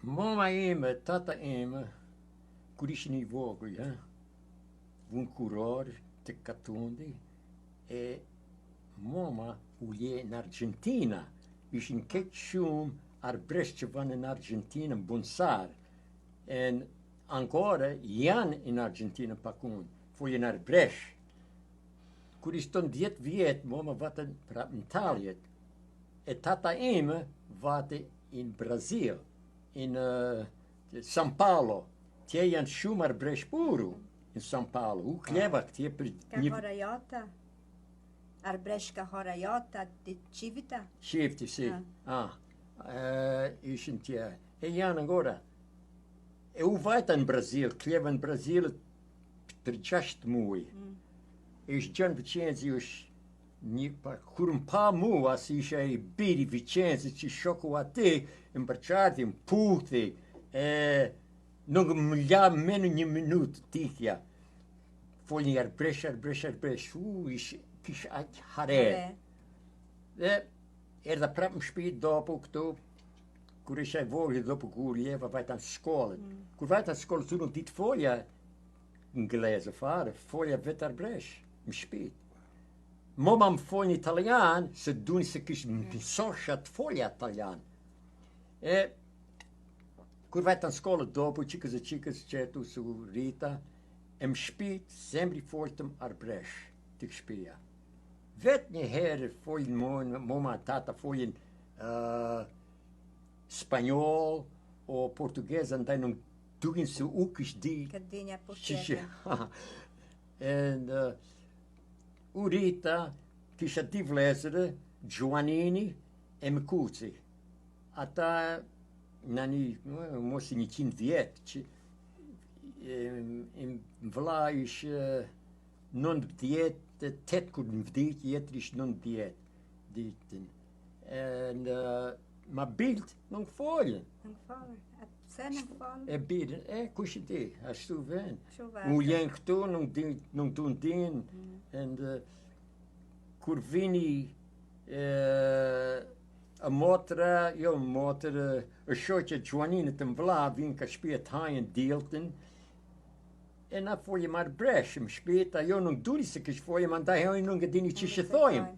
Mama ime, tata ime, kur ishin I vogël, vun kuror të Katundi, e mama u je në Argentina. Ishin keq shumë arbresh që vanë në Argentina, në Bunsar. En ancora janë në Argentina pakun, fojen arbresh. Kur ishton 10 vjet, mama vatën prap në Italjet. E tata ime vate in Brazil, in São Paulo. Tje janë shumë arbresh puru in São Paulo. U kleva këtje për Ka horajota? Arbresh ka horajota të qivita? Shifti, si. Ishin tje. E janë ancora. E u vajta në Brazil, kleva në Brazil për 6 muaj. Ish gjën Vicenzi kur më pa mua si isha I biri Vicenzi që shoku ati, më përqarti, më puthi, nuk më la menu 1 minutë tikja. Folni arbresh. Kish aq hare. Dhe erdha prap në shtëpi dopo këtu, kur isha I vogël, dopo kur jeva vajta në shkollën. Kur vajta në shkollën, tu nuk ditë folja ingleze fare, folja vetë arbresh, në shtëpi. Mama më folni italian, se duni se kish mësosha të folja italian. E kur vajta në shkollë dopo, qikës e qikës qetu su Rita, e më shpit, zemri foltëm arbresh të këshpia. Vetë një herë folin mama tata folin spanjol o portugez, andaj nuk dukin se u kish di. Këtë dinja pushtete. U Rita kisha 2 vlezëre, Gjuanini e Mkuci. Ata nani mos 100 vjet që vlla ish 19, 8 kur në vdik, jetër ish 19 ditën. Ma bilt nuk folën. Nuk folën. Pse nuk folën? E birën, kush I di, ashtu ven. U jenë këtu, nuk du ndin. Kur vini a motra, jo motra, a shoqe Gjuaninit të mvla, vinë ka shpia të hajën diltën, e na foljem arbresh më shpit, ajo nuk duri se kish foljem, andaj ajo nuk e dini që shë thojmë.